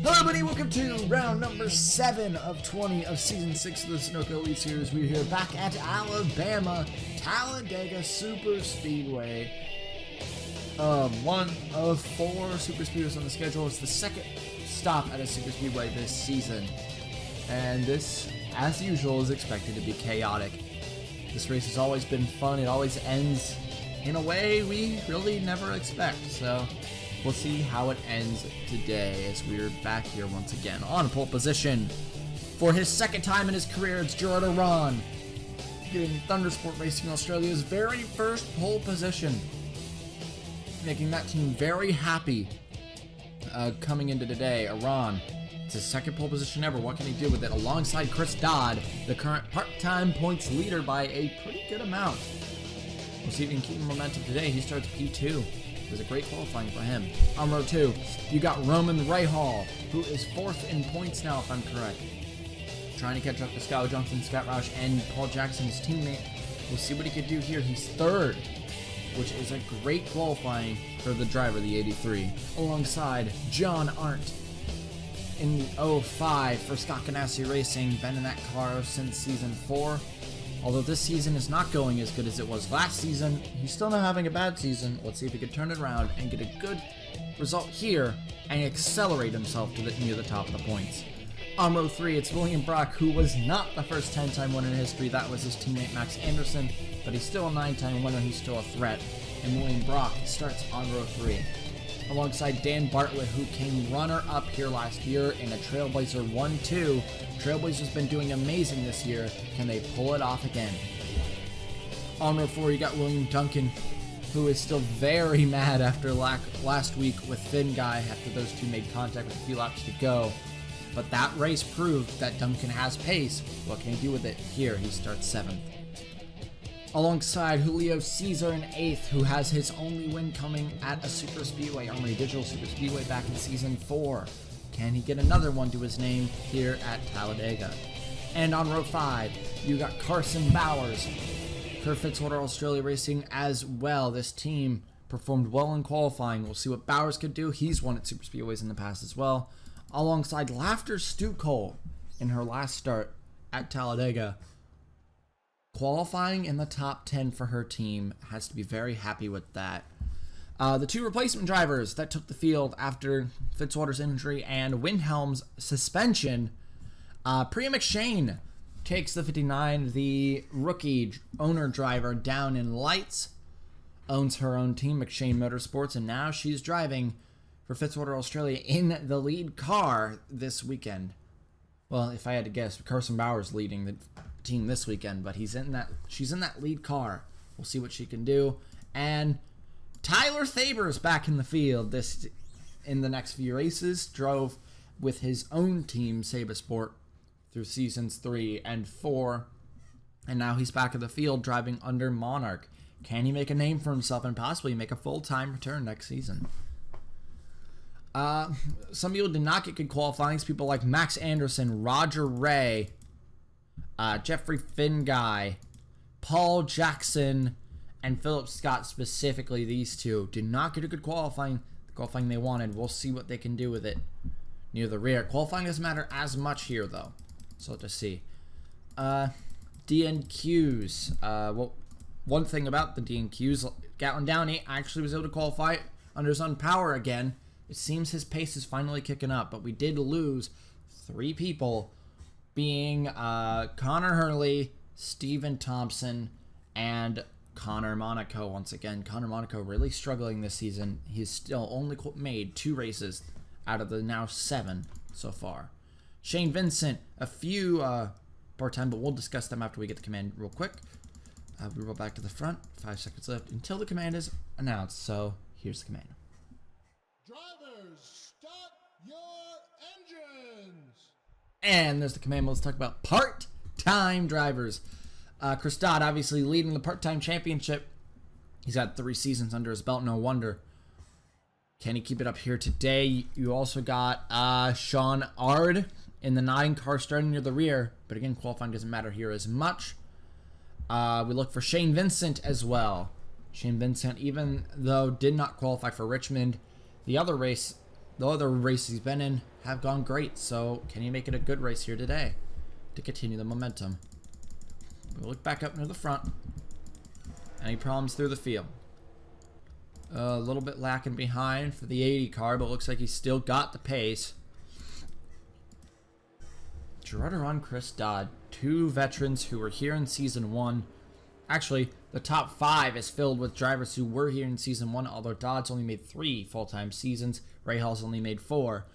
Hello everybody, welcome to round number 7 of 20 of season 6 of the Sunoco Elite Series. We're here back at Alabama, Talladega Superspeedway. One of 4 Superspeedways on the schedule. It's the second stop at a Superspeedway this season. And this, as usual, is expected to be chaotic. This race has always been fun. It always ends in a way we really never expect. So we'll see how it ends today as we're back here once again on pole position. For his second time in his career, it's Gerard Aron getting Thundersport Racing Australia's very first pole position, making that team very happy coming into today. Aron, it's his second pole position ever. What can he do with it? Alongside Chris Dodd, the current part-time points leader by a pretty good amount. We'll see if he can keep momentum today. He starts P2. It was a great qualifying for him. On row 2, you got Roman Rahal, who is 4th in points now, if I'm correct. Trying to catch up to Scott Johnson, Scott Roush, and Paul Jackson, his teammate. We'll see what he could do here. He's 3rd, which is a great qualifying for the driver, the 83. Alongside John Arndt in the 05 for Scott Ganassi Racing. Been in that car since season 4. Although this season is not going as good as it was last season, he's still not having a bad season. Let's see if he can turn it around and get a good result here and accelerate himself to near the top of the points. On row 3, it's William Brock, who was not the first 10-time winner in history. That was his teammate Max Anderson, but he's still a 9-time winner. He's still a threat. And William Brock starts on row 3. Alongside Dan Bartlett, who came runner-up here last year in a Trailblazer 1-2. Trailblazer's been doing amazing this year. Can they pull it off again? On row 4, you got William Duncan, who is still very mad after last week with Finn Guy after those two made contact with a few laps to go. But that race proved that Duncan has pace. What can he do with it? Here, he starts 7th. Alongside Julio Cesar in 8th, who has his only win coming at a Superspeedway, Armory Digital Superspeedway back in Season 4. Can he get another one to his name here at Talladega? And on row 5, you got Carson Bowers for Fitzwater Australia Racing as well. This team performed well in qualifying. We'll see what Bowers could do. He's won at Superspeedways in the past as well. Alongside Laughter Stu Cole in her last start at Talladega. Qualifying in the top 10 for her team. Has to be very happy with that. The 2 replacement drivers that took the field after Fitzwater's injury and Windhelm's suspension. Priya McShane takes the 59, the rookie owner driver down in lights. Owns her own team, McShane Motorsports, and now she's driving for Fitzwater Australia in the lead car this weekend. Well, if I had to guess, Carson Bowers leading the team this weekend, but she's in that lead car. We'll see what she can do. And Tyler Thaber's back in the field in the next few races. Drove with his own team, Sabasport, through seasons 3 and 4. And now he's back in the field driving under Monarch. Can he make a name for himself and possibly make a full-time return next season? Some people did not get good qualifyings. People like Max Anderson, Roger Ray, Jeffrey Finguy, Paul Jackson, and Philip Scott specifically. These 2 did not get a good qualifying they wanted. We'll see what they can do with it near the rear. Qualifying doesn't matter as much here, though. So let's see. DNQs. Well, one thing about the DNQs, Gatlin Downey actually was able to qualify under his own power again. It seems his pace is finally kicking up, but we did lose 3 people, being Connor Hurley, Steven Thompson, and Connor Monaco. Once again, Connor Monaco really struggling this season. He's still only made 2 races out of the now 7 so far. Shane Vincent, a few part-time, but we'll discuss them after we get the command real quick. We roll back to the front. 5 seconds left until the command is announced. So here's the command. Drivers, start your engines! And there's the command. Let's talk about part-time drivers. Chris Dodd obviously leading the part-time championship. He's got 3 seasons under his belt, no wonder. Can he keep it up here today? You also got Sean Ard in the 9 car starting near the rear. But again, qualifying doesn't matter here as much. We look for Shane Vincent as well. Shane Vincent, even though did not qualify for Richmond, the other race the other races he's been in have gone great. So can he make it a good race here today to continue the momentum? We'll look back up near the front. Any problems through the field? A little bit lacking behind for the 80 car, but looks like he's still got the pace. Gerard Aron, Chris Dodd, two veterans who were here in Season 1. Actually, the top 5 is filled with drivers who were here in Season 1, although Dodd's only made 3 full-time seasons. Rahaal's only made 4,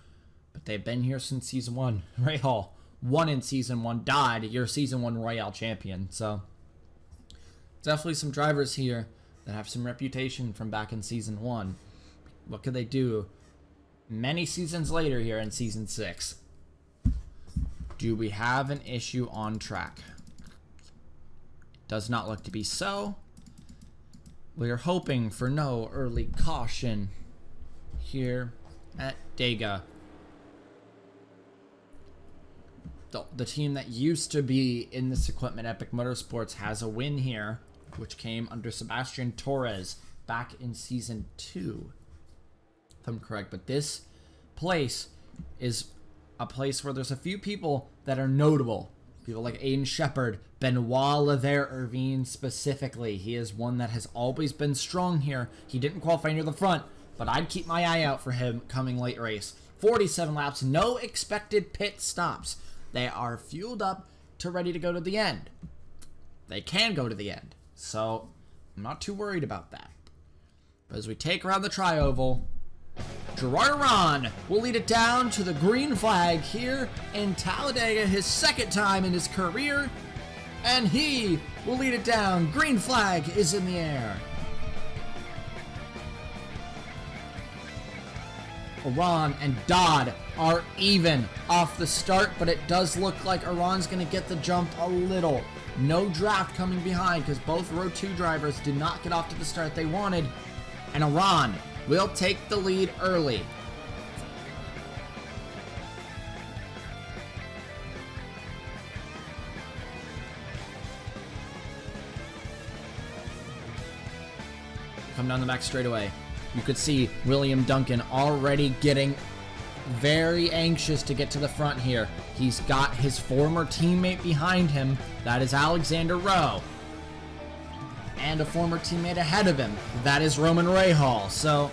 but they've been here since Season 1. Rahal won in Season 1, Dodd, your Season 1 Royale champion. So, definitely some drivers here that have some reputation from back in Season 1. What could they do many seasons later here in Season 6? Do we have an issue on track? It does not look to be so. We are hoping for no early caution here at Dega. The team that used to be in this equipment, Epic Motorsports, has a win here, which came under Sebastian Torres back in Season 2, if I'm correct. But this place is a place where there's a few people that are notable. People like Aiden Shepard, Benoit Laver-Irvine specifically. He is one that has always been strong here. He didn't qualify near the front, but I'd keep my eye out for him coming late race. 47 laps, no expected pit stops. They are fueled up to ready to go to the end. They can go to the end. So, I'm not too worried about that. But as we take around the tri-oval, Gerard Aron will lead it down to the green flag here in Talladega, his second time in his career. And he will lead it down. Green flag is in the air. Aron and Dodd are even off the start, but it does look like Aron's going to get the jump a little. No draft coming behind because both Row 2 drivers did not get off to the start they wanted. And Aron will take the lead early. Come down the back straightaway. You could see William Duncan already getting very anxious to get to the front here. He's got his former teammate behind him. That is Alexander Rowe. And a former teammate ahead of him. That is Roman Rahal. So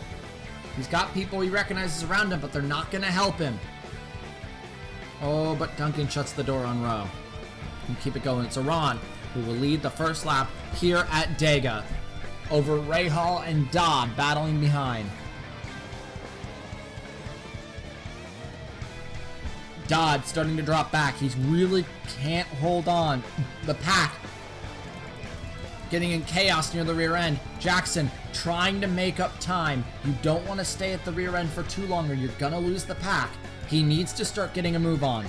he's got people he recognizes around him, but they're not going to help him. Oh, but Duncan shuts the door on Rowe. And keep it going. It's Aron who will lead the first lap here at Dega over Rahal and Dodd battling behind. Dodd starting to drop back. He really can't hold on. The pack getting in chaos near the rear end. Jackson trying to make up time. You don't want to stay at the rear end for too long or you're going to lose the pack. He needs to start getting a move on.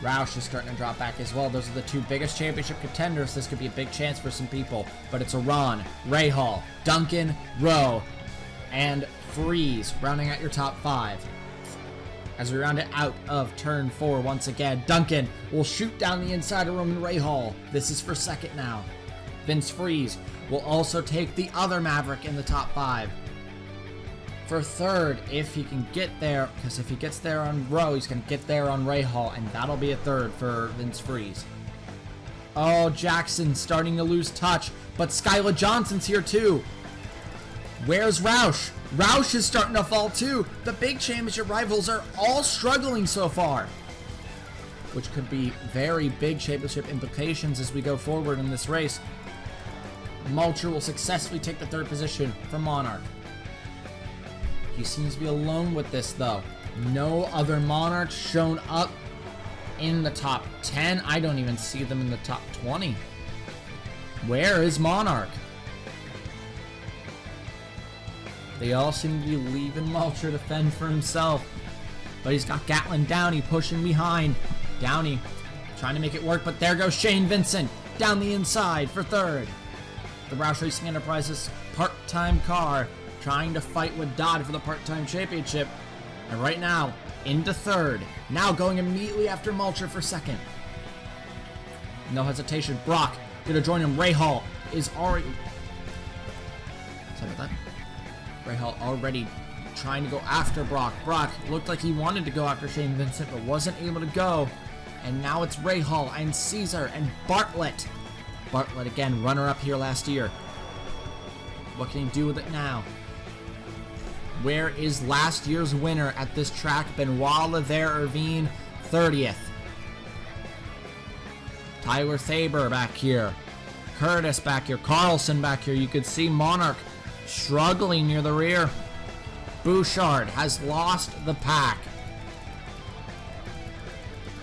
Roush is starting to drop back as well. Those are the two biggest championship contenders. This could be a big chance for some people. But it's Aron, Rahal, Duncan, Rowe, and Freeze rounding out your top 5. As we round it out of turn 4 once again, Duncan will shoot down the inside of Roman Rahal. This is for second now. Vince Freeze will also take the other Maverick in the top 5. For third, if he can get there, because if he gets there on Rowe, he's going to get there on Rahal, and that'll be a third for Vince Freeze. Oh, Jackson starting to lose touch, but Skyla Johnson's here too. Where's Roush? Roush is starting to fall too. The big championship rivals are all struggling so far, which could be very big championship implications as we go forward in this race. Mulcher will successfully take the third position for Monarch. He seems to be alone with this though. No other Monarchs shown up in the top 10. I don't even see them in the top 20. Where is Monarch? They all seem to be leaving Mulcher to fend for himself. But he's got Gatlin Downey pushing behind. Downey trying to make it work, but there goes Shane Vincent down the inside for third. The Roush Racing Enterprises part-time car trying to fight with Dodd for the part-time championship. And right now, into third. Now going immediately after Mulcher for second. No hesitation. Brock gonna join him. Rahal is already... Sorry about that. Rahal already trying to go after Brock. Brock looked like he wanted to go after Shane Vincent, but wasn't able to go. And now it's Rahal and Caesar and Bartlett. Bartlett again, runner-up here last year. What can he do with it now? Where is last year's winner at this track? Benoit Laver-Irvine, 30th. Tyler Thaber back here. Curtis back here. Carlson back here. You could see Monarch struggling near the rear. Bouchard has lost the pack.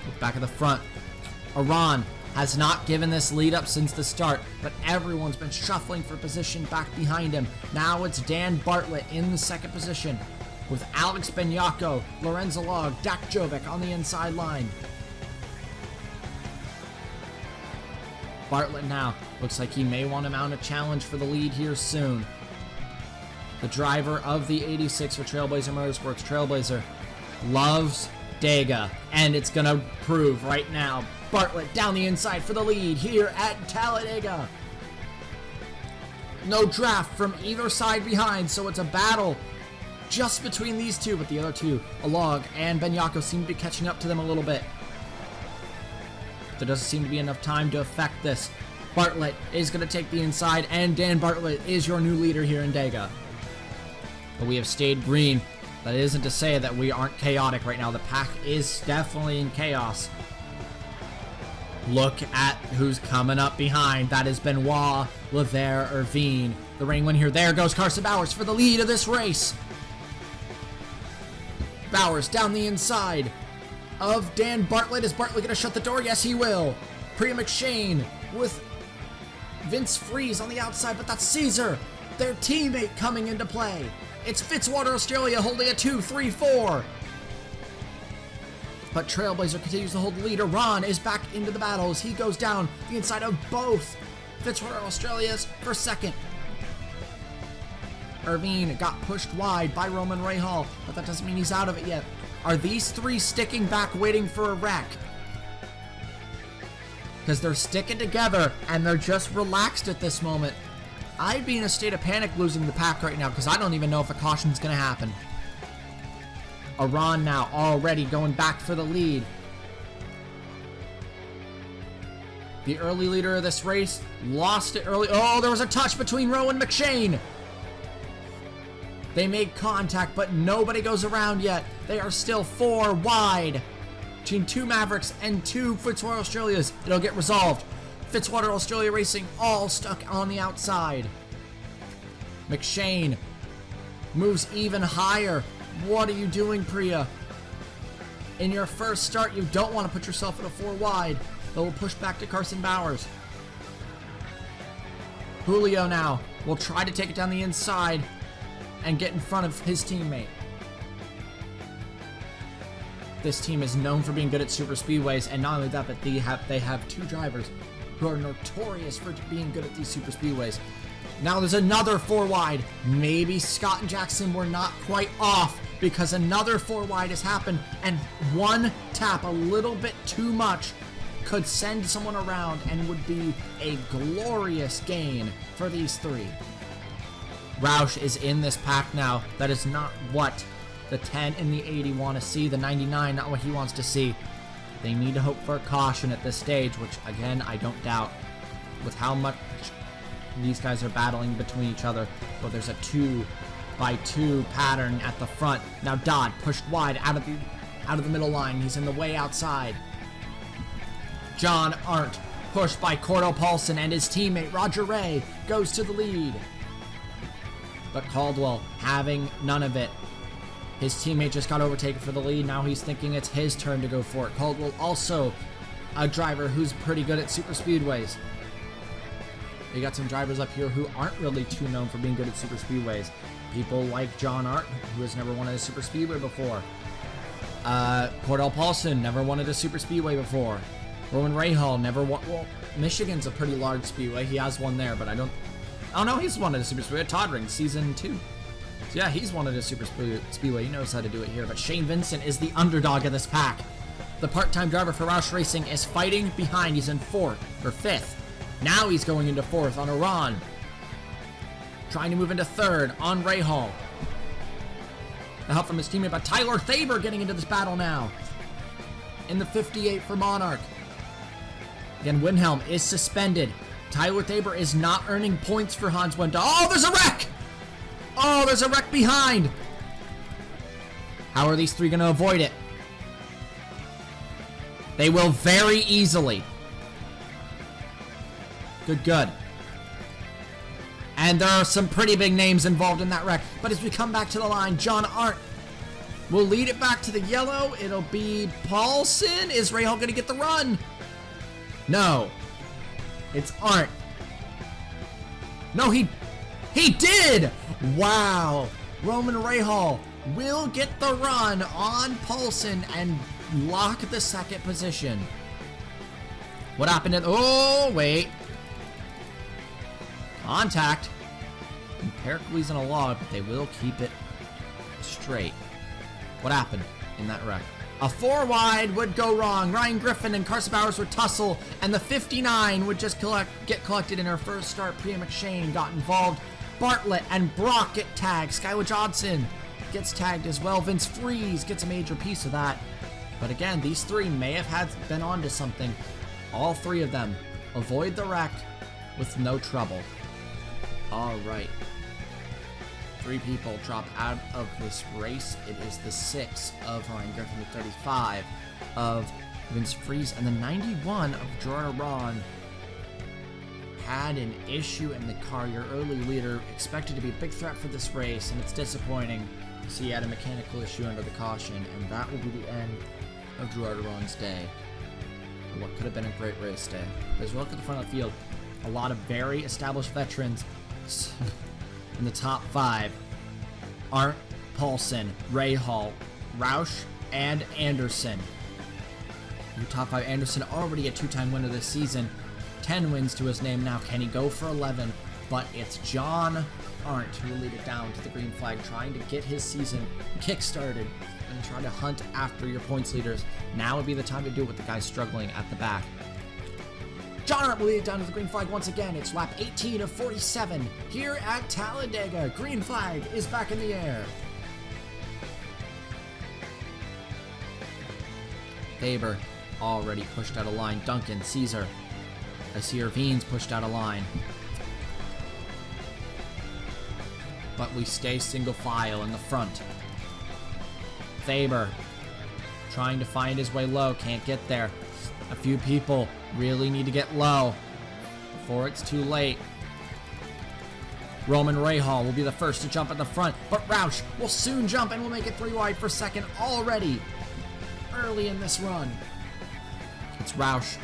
Look back at the front. Iran has not given this lead up since the start, but everyone's been shuffling for position back behind him. Now it's Dan Bartlett in the second position with Alex Benyako, Lorenzo Log, Dak Jovic on the inside line. Bartlett now looks like he may want to mount a challenge for the lead here soon. The driver of the 86 for Trailblazer Motorsports, Trailblazer, loves Dega, and it's going to prove right now. Bartlett down the inside for the lead here at Talladega. No draft from either side behind, so it's a battle just between these two, but the other two, Alog and Benyako, seem to be catching up to them a little bit. There doesn't seem to be enough time to affect this. Bartlett is going to take the inside, and Dan Bartlett is your new leader here in Dega. But we have stayed green. That isn't to say that we aren't chaotic right now. The pack is definitely in chaos. Look at who's coming up behind. That is Benoit Laver-Irvine. The reigning win here. There goes Carson Bowers for the lead of this race. Bowers down the inside of Dan Bartlett. Is Bartlett going to shut the door? Yes, he will. Priya McShane with Vince Freeze on the outside, but that's Caesar, their teammate, coming into play. It's Fitzwater Australia holding a 2-3-4. But Trailblazer continues to hold the lead. Ron is back into the battle as he goes down the inside of both Fitzwater Australia's for second. Irvine got pushed wide by Roman Rahal, but that doesn't mean he's out of it yet. Are these three sticking back waiting for a wreck? Because they're sticking together and they're just relaxed at this moment. I'd be in a state of panic losing the pack right now because I don't even know if a caution's going to happen. Iran now already going back for the lead. The early leader of this race lost it early. Oh, there was a touch between Rowe and McShane. They made contact, but nobody goes around yet. They are still 4 wide between 2 Mavericks and 2 Fitzwater Australias. It'll get resolved. Fitzwater Australia Racing all stuck on the outside. McShane moves even higher. What are you doing, Priya? In your first start, you don't want to put yourself at a 4 wide. They'll push back to Carson Bowers. Julio now will try to take it down the inside and get in front of his teammate. This team is known for being good at super speedways, and not only that, but they have 2 drivers who are notorious for being good at these super speedways. Now there's another 4 wide. Maybe Scott and Jackson were not quite off because another 4 wide has happened, and one tap, a little bit too much, could send someone around and would be a glorious gain for these 3. Roush is in this pack now. That is not what the 10 and the 80 want to see. The 99, not what he wants to see. They need to hope for a caution at this stage, which, again, I don't doubt. With how much these guys are battling between each other. But there's a 2x2 pattern at the front. Now Dodd pushed wide out of the middle line. He's in the way outside. John Arndt pushed by Cordell Paulson, and his teammate Roger Ray goes to the lead. But Caldwell having none of it. His teammate just got overtaken for the lead. Now he's thinking it's his turn to go for it. Caldwell also a driver who's pretty good at super speedways. You got some drivers up here who aren't really too known for being good at super speedways. People like John Arndt, who has never won a super speedway before. Cordell Paulson never won at a super speedway before. Roman Rahal never won. Well, Michigan's a pretty large speedway. He has one there, but I don't. Oh no, he's won at a super speedway. Todd Ring, season 2. So yeah, he's won at a super speedway. He knows how to do it here. But Shane Vincent is the underdog of this pack. The part-time driver for Roush Racing is fighting behind. He's in 4th or 5th. Now he's going into 4th on Iran. Trying to move into 3rd on Rahal. The help from his teammate, but Tyler Thaber getting into this battle now. In the 58 for Monarch. Again, Wilhelm is suspended. Tyler Thaber is not earning points for Hans Wenda. Oh, there's a wreck! Oh, there's a wreck behind! How are these three going to avoid it? They will very easily. Good. And there are some pretty big names involved in that wreck. But as we come back to the line, John Arndt will lead it back to the yellow. It'll be Paulson. Is Rahal going to get the run? No. It's Arndt. No, he did! Wow. Roman Rahal will get the run on Paulson and lock the second position. What happened in... Oh, wait. Contact. And Pericles in a log, but they will keep it straight. What happened in that wreck? A 4 wide would go wrong. Ryan Griffin and Carson Bowers would tussle, and the 59 would just get collected in her first start. Priya McShane got involved. Bartlett and Brock get tagged. Skylar Johnson gets tagged as well. Vince Freeze gets a major piece of that. But again, these three may have been onto something. All three of them avoid the wreck with no trouble. All right. 3 people drop out of this race. It is the 6 of Ryan Griffin, the 35 of Vince Freeze, and the 91 of Jordan Ron had an issue in the car. Your early leader expected to be a big threat for this race, and it's disappointing to see he had a mechanical issue under the caution, and that will be the end of Jordan Ron's day. What could have been a great race day. As we look at the front of the field, a lot of very established veterans in the top 5. Arndt, Paulson, Rahal, Roush, and Anderson. Your top 5, Anderson already a 2-time winner this season. 10 wins to his name now. Can he go for 11? But it's John Arndt who will lead it down to the green flag, trying to get his season kick-started and try to hunt after your points leaders. Now would be the time to do it with the guys struggling at the back. John Arndt will lead it down to the green flag once again. It's lap 18 of 47 here at Talladega. Green flag is back in the air. Faber already pushed out of line. Duncan, Caesar. I see Irvine's pushed out of line. But we stay single file in the front. Faber trying to find his way low. Can't get there. A few people really need to get low before it's too late. Roman Rahal will be the first to jump at the front, but Roush will soon jump and will make it 3 wide for second already early in this run. It's Roush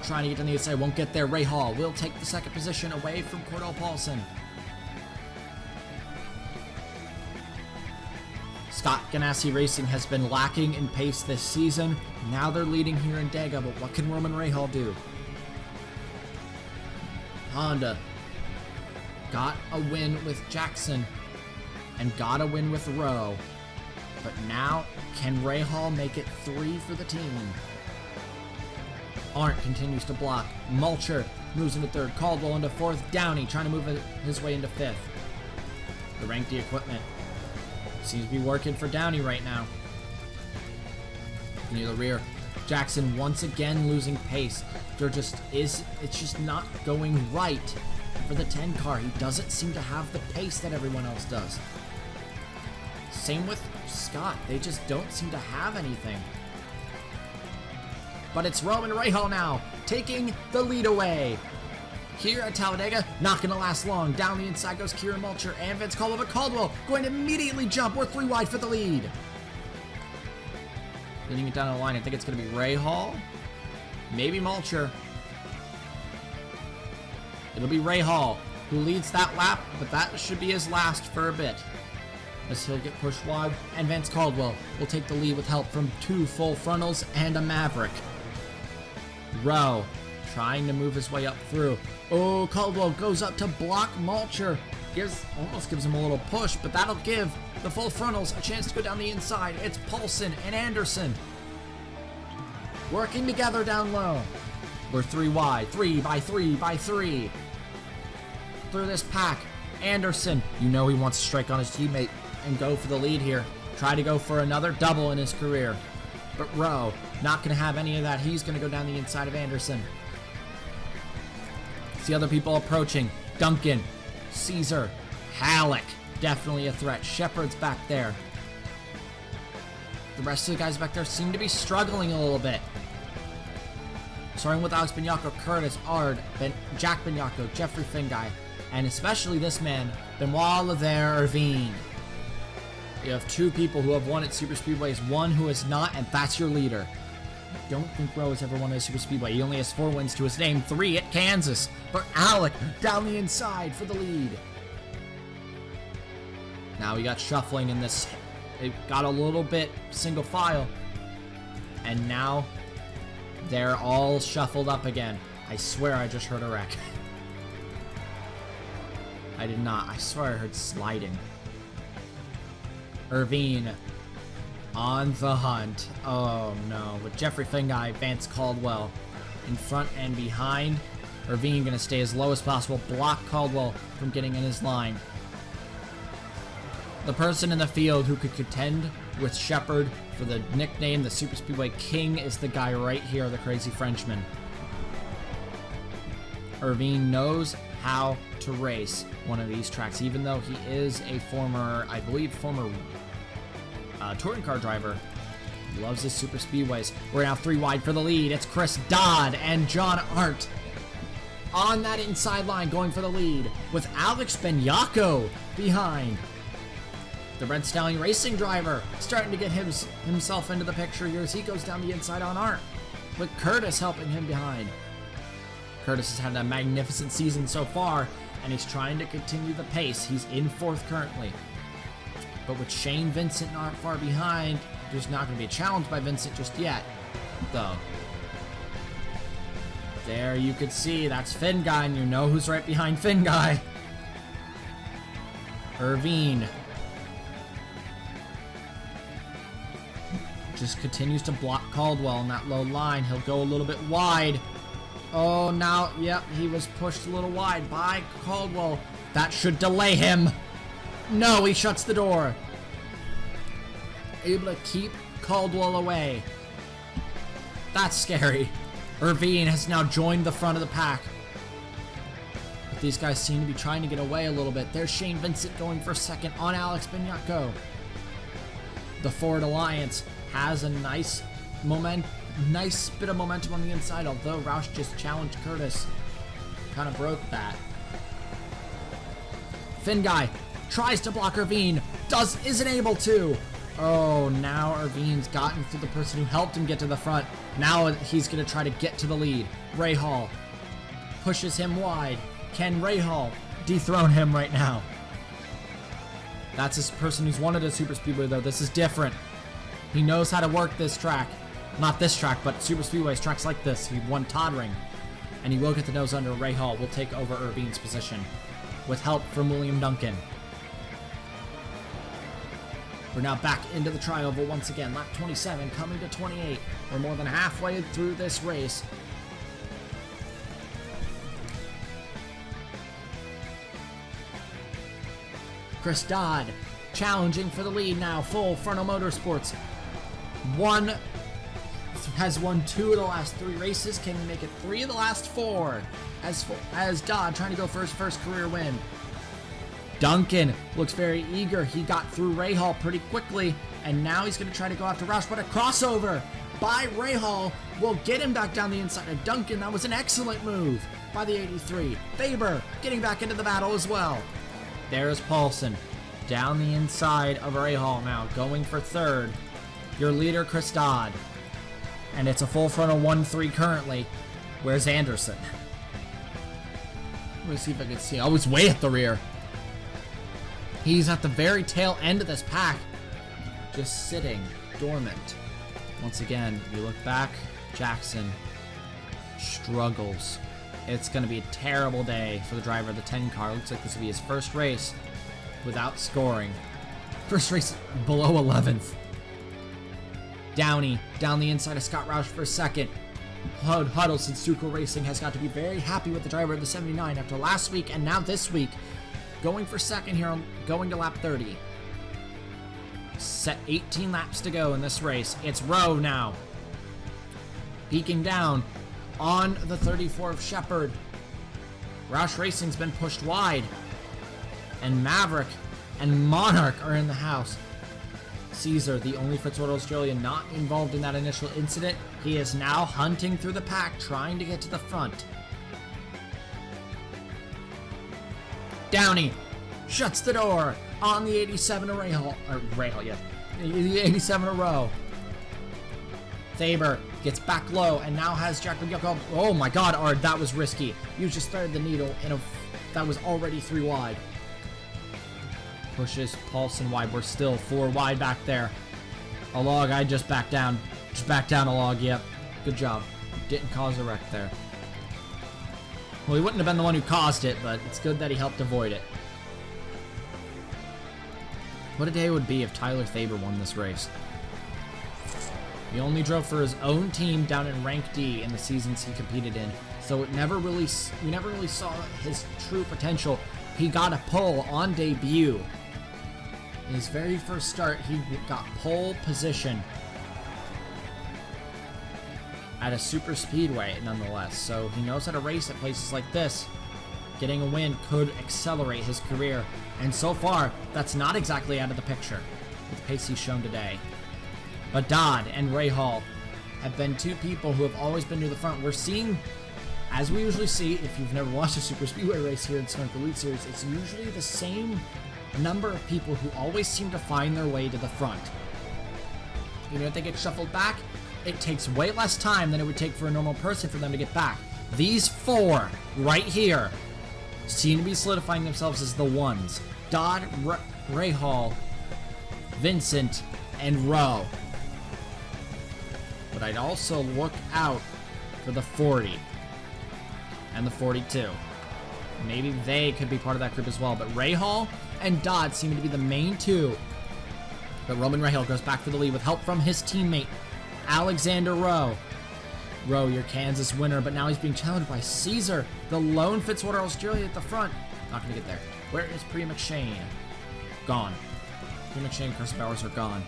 trying to get to the inside, won't get there. Rahal will take the second position away from Cordell Paulson. Scott Ganassi Racing has been lacking in pace this season. Now they're leading here in Dega, but what can Roman Rahal do? Honda got a win with Jackson and got a win with Rowe. But now, can Rahal make it 3 for the team? Arndt continues to block. Mulcher moves into 3rd. Caldwell into 4th. Downey trying to move his way into 5th. The rank D equipment seems to be working for Downey right now. Near the rear, Jackson once again losing pace. It's just not going right for the 10 car. He doesn't seem to have the pace that everyone else does. Same with Scott. They just don't seem to have anything. But it's Roman Rahal now, taking the lead away. Here at Talladega, not going to last long. Down the inside goes Kieran Mulcher and Vince Caldwell, but Caldwell going to immediately jump. We're 3 wide for the lead. Leading it down the line, I think it's going to be Rahal. Maybe Mulcher. It'll be Rahal who leads that lap, but that should be his last for a bit, as he'll get pushed wide, and Vince Caldwell will take the lead with help from 2 full frontals and a Maverick. Rowe trying to move his way up through. Oh, Caldwell goes up to block Mulcher. Almost gives him a little push, but that'll give the full frontals a chance to go down the inside. It's Paulson and Anderson working together down low. We're 3 wide, 3 by 3 by 3. Through this pack, Anderson, you know he wants to strike on his teammate and go for the lead here. try to go for another double in his career. But Rowe, not going to have any of that. He's going to go down the inside of Anderson. See other people approaching. Duncan, Caesar, Halleck, definitely a threat. Shepard's back there. The rest of the guys back there seem to be struggling a little bit. Starting with Alex Bignacco, Curtis, Ard, Jack Bignacco, Jeffrey Finguy, and especially this man, Benoit Laver-Irvine. You have two people who have won at Super Speedways, one who has not, and that's your leader. I don't think Rowe has ever won at Super Speedway. He only has 4 wins to his name, 3 at Kansas. But Alec down the inside for the lead. Now we got shuffling in this. It got a little bit single file. And now they're all shuffled up again. I swear I just heard a wreck. I did not. I swear I heard sliding. Irvine on the hunt. Oh no. With Jeffrey Finguy, Vance Caldwell in front and behind. Irvine going to stay as low as possible. Block Caldwell from getting in his line. The person in the field who could contend with Shepard for the nickname the Super Speedway King is the guy right here, the crazy Frenchman. Irvine knows how to race one of these tracks, even though he is a former touring car driver. He loves his super speedways. We're now 3 wide for the lead. It's Chris Dodd and John Art on that inside line going for the lead with Alex Bignacco behind. The Red Stallion Racing driver starting to get himself into the picture here as he goes down the inside on Art, with Curtis helping him behind. Curtis has had a magnificent season so far, and he's trying to continue the pace. He's in 4th currently. But with Shane Vincent not far behind, there's not going to be a challenge by Vincent just yet, though. There you could see, that's Finguy, and you know who's right behind Finguy. Irvine just continues to block Caldwell in that low line. He'll go a little bit wide. Oh, now, yep, he was pushed a little wide by Caldwell. That should delay him. No, he shuts the door. Able to keep Caldwell away. That's scary. Irvine has now joined the front of the pack. But these guys seem to be trying to get away a little bit. There's Shane Vincent going for 2nd on Alex Bignacco. The Ford Alliance has a nice bit of momentum on the inside, although Roush just challenged Curtis. Kind of broke that. Finguy tries to block Irvine. Isn't able to. Oh, now Irvine's gotten through the person who helped him get to the front. Now he's going to try to get to the lead. Rahal pushes him wide. Can Rahal dethrone him right now? That's his person who's wanted a Super Speedway, though. This is different. He knows how to work this track. Not this track, but Super Speedways, tracks like this. He won Toddering. And he will get the nose under. Rahal will take over Irvine's position with help from William Duncan. We're now back into the trioval once again. Lap 27 coming to 28. We're more than halfway through this race. Chris Dodd challenging for the lead now. Full Frontal Motorsports. Has won 2 of the last 3 races. Can he make it 3 of the last 4? As Dodd trying to go for his first career win. Duncan looks very eager. He got through Rahal pretty quickly, and now he's going to try to go after Roush, but a crossover by Rahal will get him back down the inside of Duncan. That was an excellent move by the 83. Faber getting back into the battle as well. There's Paulson down the inside of Rahal now, going for 3rd. Your leader, Chris Dodd. And it's a full frontal 1-3 currently. Where's Anderson? Let me see if I can see. Oh, he's way at the rear. He's at the very tail end of this pack, just sitting dormant. Once again, you look back, Jackson struggles. It's going to be a terrible day for the driver of the 10 car. Looks like this will be his first race without scoring. First race below 11th. Downey down the inside of Scott Roush for 2nd. Huddleston Sunoco Racing has got to be very happy with the driver of the 79 after last week and now this week. Going for 2nd here, going to lap 30. Set 18 laps to go in this race. It's Rowe now. Peeking down on the 34 of Shepard. Roush Racing's been pushed wide. And Maverick and Monarch are in the house. Caesar, the only Fitzwater Australian not involved in that initial incident, he is now hunting through the pack, trying to get to the front. Downey shuts the door on the 87 of Rahal, yeah. The 87 of Rowe. Faber gets back low and now has Jack Yoko. Oh my god, Ard, that was risky. You just threaded the needle that was already 3 wide. Pushes Paulson wide. We're still 4 wide back there. A log, I just backed down. Just backed down a log, yep. Good job. Didn't cause a wreck there. Well, he wouldn't have been the one who caused it, but it's good that he helped avoid it. What a day it would be if Tyler Faber won this race. He only drove for his own team down in rank D in the seasons he competed in, so we never really saw his true potential. He got a pole on debut. In his very first start, he got pole position at a super speedway, nonetheless. So he knows how to race at places like this. Getting a win could accelerate his career, and so far, that's not exactly out of the picture with the pace he's shown today. But Dodd and Rahal have been 2 people who have always been near the front. We're seeing, as we usually see, if you've never watched a super speedway race here in Sunoco Elite Series, it's usually the same number of people who always seem to find their way to the front. You know, if they get shuffled back, it takes way less time than it would take for a normal person for them to get back. These 4 right here seem to be solidifying themselves as the ones. Dodd, Rahal, Vincent, and Rowe. But I'd also look out for the 40 and the 42. Maybe they could be part of that group as well. But Rahal and Dodd seem to be the main 2. But Roman Rahal goes back for the lead with help from his teammate, Alexander Rowe. Rowe, your Kansas winner, but now he's being challenged by Caesar, the lone Fitzwater Australia at the front. Not going to get there. Where is Priya McShane? Gone. Priya McShane and Chris Bowers are gone.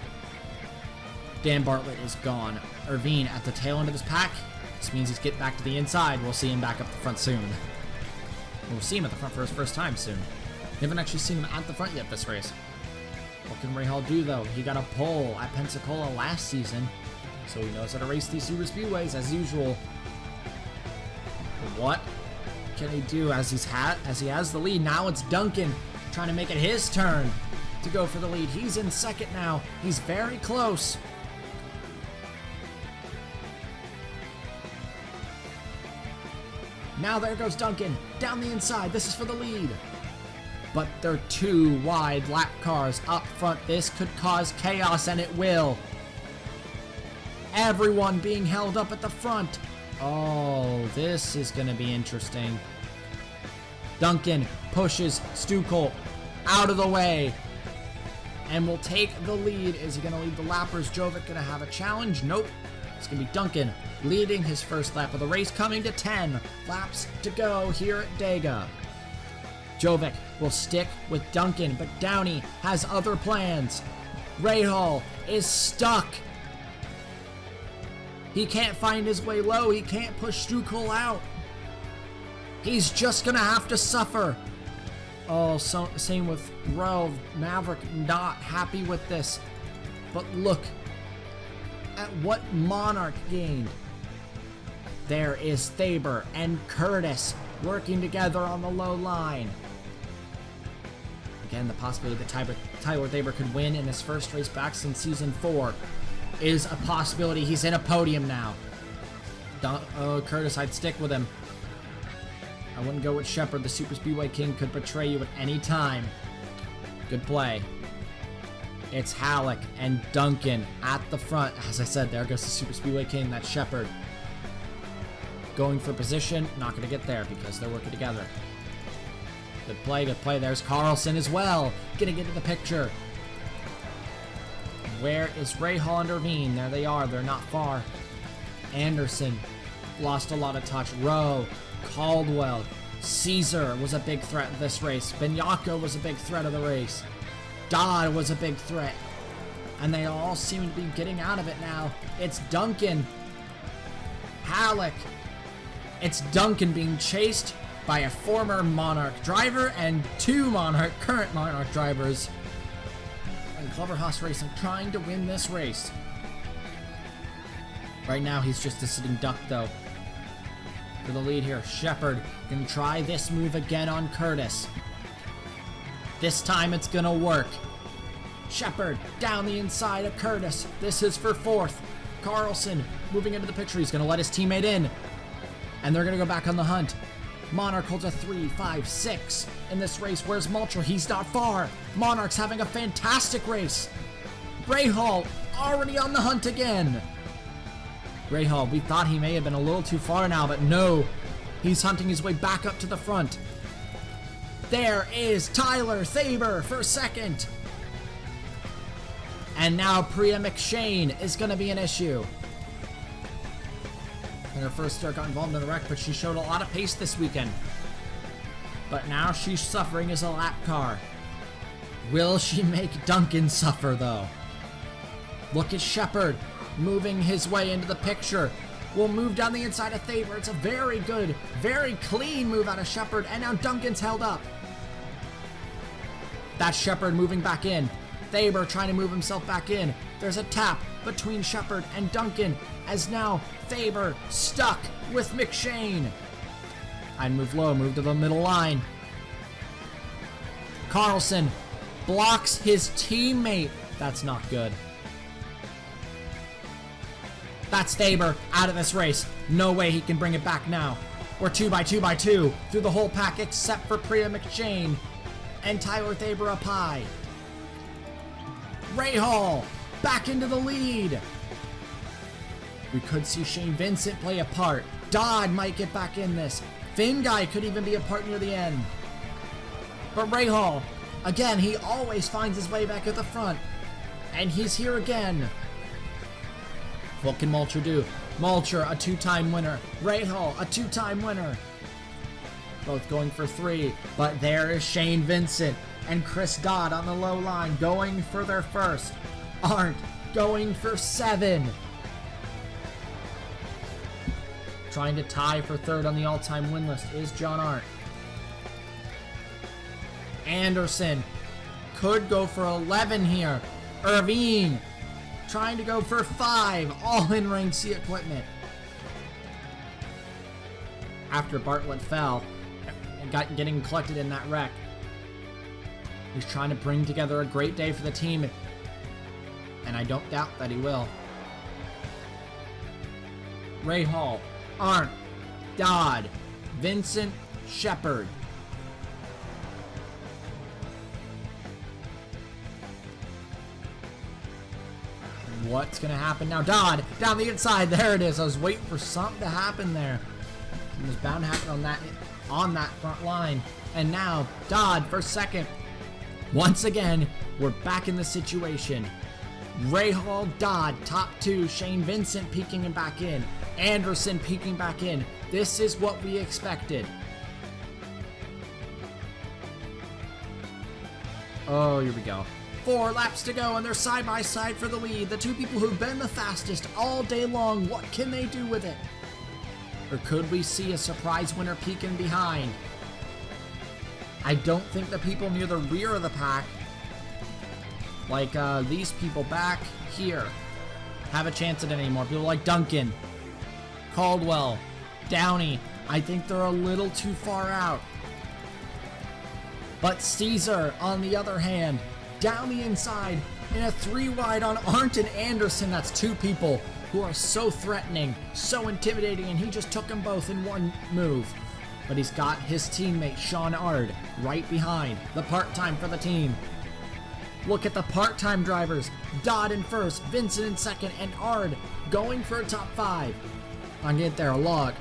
Dan Bartlett is gone. Irvine at the tail end of his pack. This means he's getting back to the inside. We'll see him back up the front soon. We'll see him at the front for his first time soon. We haven't actually seen him at the front yet this race. What can Rahal do, though? He got a pole at Pensacola last season, so he knows how to race these super speedways as usual. What can he do as he has the lead? Now it's Duncan trying to make it his turn to go for the lead. He's in second now. He's very close. Now there goes Duncan down the inside. This is for the lead. But they're 2 wide lap cars up front. This could cause chaos, and it will. Everyone being held up at the front. Oh, this is going to be interesting. Duncan pushes Stukel out of the way and will take the lead. Is he going to lead the lappers? Jovic going to have a challenge? Nope. It's going to be Duncan leading his first lap of the race, coming to 10 laps to go here at Dega. Jovic will stick with Duncan, but Downey has other plans. Rahal is stuck. He can't find his way low. He can't push Stukel out. He's just going to have to suffer. Oh, same with Rowe. Maverick not happy with this. But look at what Monarch gained. There is Thaber and Curtis working together on the low line. Again, the possibility that Tyler Thaber could win in his first race back since Season 4 is a possibility. He's in a podium now. Curtis, I'd stick with him. I wouldn't go with Shepard. The Super Speedway King could betray you at any time. Good play. It's Halleck and Duncan at the front. As I said, there goes the Super Speedway King. That's Shepard. Going for position. Not going to get there because they're working together. Good play, good play. There's Carlson as well. Gonna get into the picture. Where is Rahal and Irvine? There they are. They're not far. Anderson lost a lot of touch. Rowe, Caldwell, Caesar was a big threat in this race. Benyako was a big threat of the race. Dodd was a big threat. and they all seem to be getting out of it now. It's Duncan. Halleck. It's Duncan being chased by a former Monarch driver and two current Monarch drivers. And Clever Haas Racing trying to win this race. Right now, he's just a sitting duck, though. For the lead here, Shepard can try this move again on Curtis. This time it's gonna work. Shepard down the inside of Curtis. This is for fourth. Carlson moving into the picture. He's gonna let his teammate in. And they're gonna go back on the hunt. Monarch holds a 3, 5, 6 in this race. Where's Mulcher? He's not far. Monarch's having a fantastic race. Rahal already on the hunt again. Rahal, we thought he may have been a little too far now, but no. He's hunting his way back up to the front. There is Tyler Thaber for second. And now Priya McShane is going to be an issue. And her first start got involved in the wreck, but she showed a lot of pace this weekend. But now she's suffering as a lap car. Will she make Duncan suffer, though? Look at Shepard moving his way into the picture. Will move down the inside of Thaber. It's a very good, very clean move out of Shepard, and now Duncan's held up. That's Shepard moving back in. Thaber trying to move himself back in. There's a tap between Shepard and Duncan, as now Thaber stuck with McShane. I'd move low, move to the middle line. Carlson blocks his teammate. That's not good. That's Thaber out of this race. No way he can bring it back now. We're 2 by 2 by 2 through the whole pack except for Priya McShane and Tyler Thaber up high. Rahal back into the lead. We could see Shane Vincent play a part. Dodd might get back in this. Finn Guy could even be a part near the end. But Rahal, again, he always finds his way back at the front. And he's here again. What can Mulcher do? Mulcher, a 2-time winner. Rahal, a 2-time winner. Both going for 3. But there is Shane Vincent and Chris Dodd on the low line going for their first. Arndt going for 7. Trying to tie for 3rd on the all-time win list is John Arndt. Anderson could go for 11 here. Irvine trying to go for 5, all in rank C equipment. After Bartlett fell and getting collected in that wreck. He's trying to bring together a great day for the team, and I don't doubt that he will. Rahal, Arndt, Dodd, Vincent, Shepard. What's going to happen now? Dodd, down the inside. There it is. I was waiting for something to happen there. It was bound to happen on that front line. And now, Dodd for second. Once again, we're back in the situation. Rahal, Dodd, top 2. Shane Vincent peeking and back in. Anderson peeking back in. This is what we expected. Oh, here we go. 4 laps to go, and they're side by side for the lead. The two people who've been the fastest all day long. What can they do with it? Or could we see a surprise winner peeking behind? I don't think the people near the rear of the pack, like these people back here, have a chance at it anymore. People like Duncan, Caldwell, Downey, I think they're a little too far out. But Caesar, on the other hand, down the inside in a 3 wide on Arndt and Anderson. That's 2 people who are so threatening, so intimidating, and he just took them both in one move. But he's got his teammate Sean Ard right behind, the part-time for the team. Look at the part-time drivers. Dodd in first, Vincent in second, and Ard going for a top 5. I'm gonna get there, Log,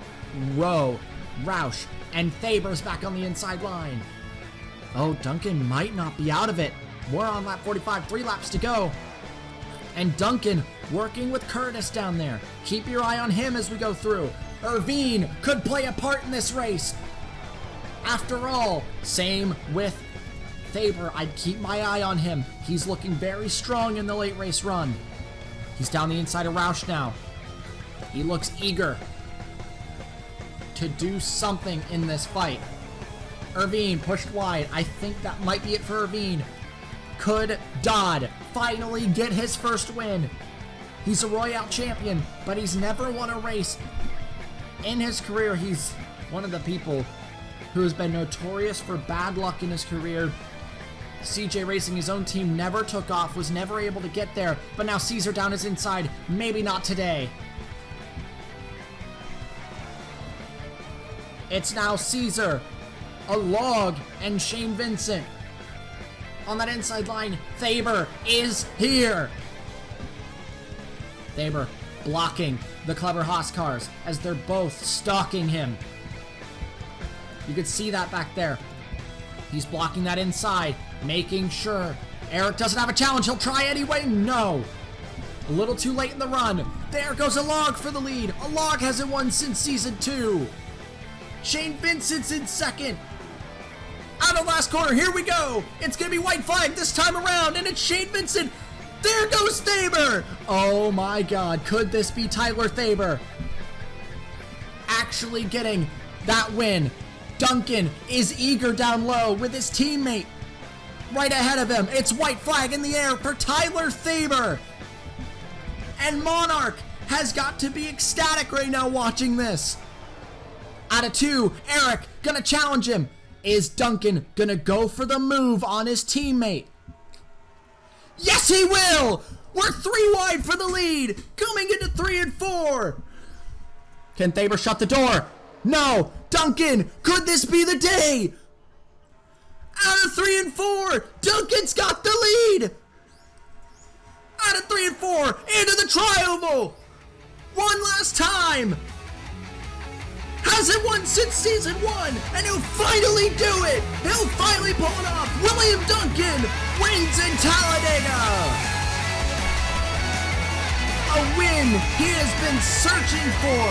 Rowe, Roush, and Thaber's back on the inside line. Oh, Duncan might not be out of it. We're on lap 45, 3 laps to go. And Duncan working with Curtis down there. Keep your eye on him as we go through. Irvine could play a part in this race. After all, same with Faber, I'd keep my eye on him. He's looking very strong in the late race run. He's down the inside of Roush now. He looks eager to do something in this fight. Irvine pushed wide. I think that might be it for Irvine. Could Dodd finally get his first win? He's a Royale champion, but he's never won a race in his career. He's one of the people who has been notorious for bad luck in his career. CJ Racing, his own team, never took off, was never able to get there, but now Caesar down his inside. Maybe not today. It's now Caesar, a log, and Shane Vincent. On that inside line, Faber is here. Faber blocking the Clever Haas cars as they're both stalking him. You could see that back there. He's blocking that inside, making sure Eric doesn't have a challenge. He'll try anyway. No. A little too late in the run. There goes a log for the lead. A log hasn't won since season 2. Shane Vincent's in second. Out of last corner, here we go. It's going to be white flag this time around, and it's Shane Vincent. There goes Faber. Oh my God, could this be Tyler Faber actually getting that win? Duncan is eager down low with his teammate right ahead of him. It's white flag in the air for Tyler Faber. And Monarch has got to be ecstatic right now watching this. Out of 2, Eric gonna challenge him. Is Duncan gonna go for the move on his teammate? Yes, he will! We're 3 wide for the lead, coming into 3 and 4. Can Faber shut the door? No! Duncan, could this be the day? Out of 3 and 4, Duncan's got the lead! Out of 3 and 4, into the tri-oval! One last time! Hasn't won since season 1, and he'll finally do it! He'll finally pull it off! William Duncan wins in Talladega! A win he has been searching for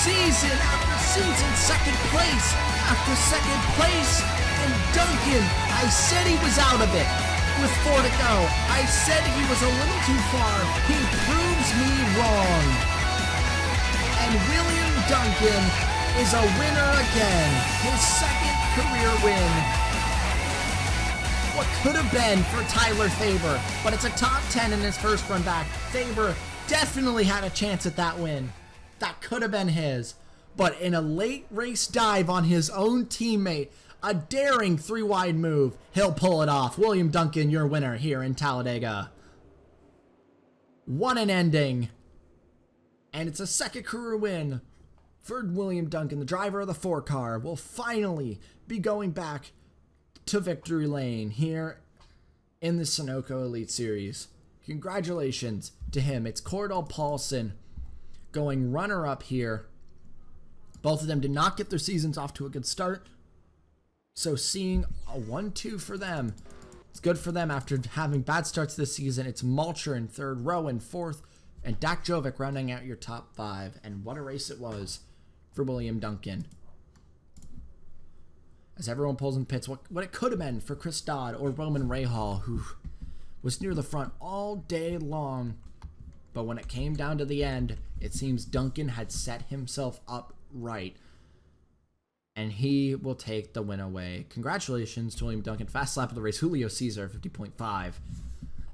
season after season, second place after second place, and Duncan, I said he was out of it with 4 to go. I said he was a little too far. He proves me wrong. And William Duncan is a winner again. His second career win. What could have been for Tyler Faber, but it's a top 10 in his first run back. Faber definitely had a chance at that win. That could have been his, but in a late race dive on his own teammate, a daring 3-wide move, he'll pull it off. William Duncan, your winner here in Talladega. What an ending. And it's a second career win for William Duncan. The driver of the 4 car will finally be going back to victory lane here in the Sunoco Elite Series. Congratulations to him. It's Cordell Paulson going runner-up here. Both of them did not get their seasons off to a good start. So seeing a 1-2 for them, it's good for them after having bad starts this season. It's Malcher in 3rd, Rowe in 4th, and Dak Jovic rounding out your top 5. And what a race it was for William Duncan. As everyone pulls in pits, what it could have been for Chris Dodd or Roman Rahal, who was near the front all day long. But when it came down to the end, it seems Duncan had set himself up right. And he will take the win away. Congratulations to William Duncan. Fast lap of the race. Julio Cesar, 50.5.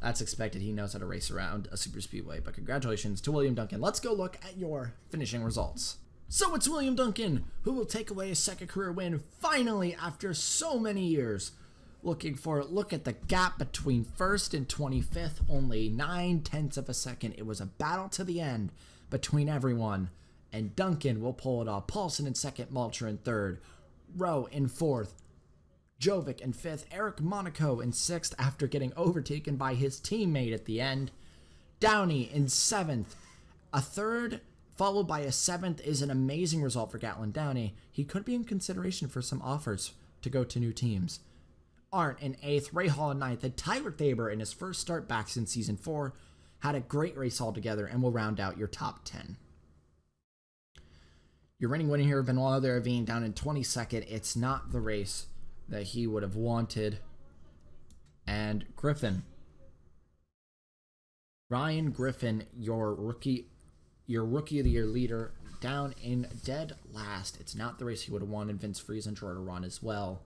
That's expected. He knows how to race around a super speedway. But congratulations to William Duncan. Let's go look at your finishing results. So it's William Duncan who will take away his second career win finally after so many years. Looking for it. Look at the gap between 1st and 25th. Only 0.9 of a second. It was a battle to the end between everyone. And Duncan will pull it off. Paulson in 2nd, Malcher in 3rd, Rowe in 4th, Jovic in 5th, Eric Monaco in 6th after getting overtaken by his teammate at the end. Downey in 7th. A 3rd followed by a 7th is an amazing result for Gatlin Downey. He could be in consideration for some offers to go to new teams. Arndt in 8th, Ray Hall in 9th, and Tyler Faber in his first start back since season 4 had a great race altogether and will round out your top 10. Your reigning winner here, Benoit Irvine, down in 22nd. It's not the race that he would have wanted. And Griffin. Ryan Griffin, your rookie of the year leader, down in dead last. It's not the race he would have wanted. Vince Friese and Jordan Run as well.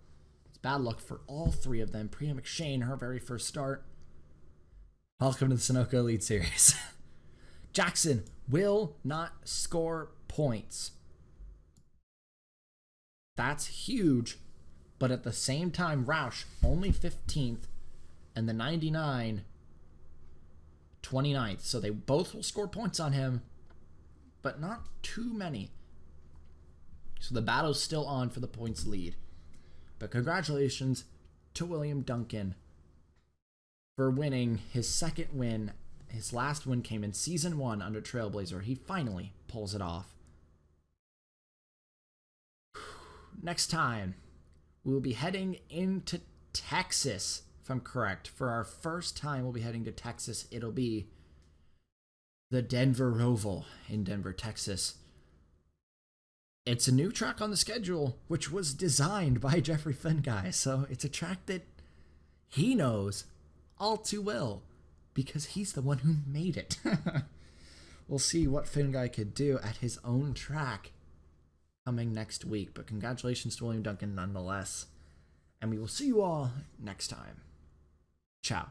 It's bad luck for all three of them. Priya McShane, her very first start. Welcome to the Sunoco Elite Series. Jackson will not score points. That's huge. But at the same time, Roush only 15th and the 99 29th. So they both will score points on him, but not too many. So the battle's still on for the points lead. But congratulations to William Duncan for winning his second win. His last win came in Season 1 under Trailblazer. He finally pulls it off. Next time, we will be heading into Texas, if I'm correct. For our first time, we'll be heading to Texas. It'll be the Denver Roval in Denver, Texas. It's a new track on the schedule, which was designed by Jeffrey Finn Guy. So it's a track that he knows all too well because he's the one who made it. We'll see what Finn Guy could do at his own track coming next week. But congratulations to William Duncan nonetheless. And we will see you all next time. Ciao.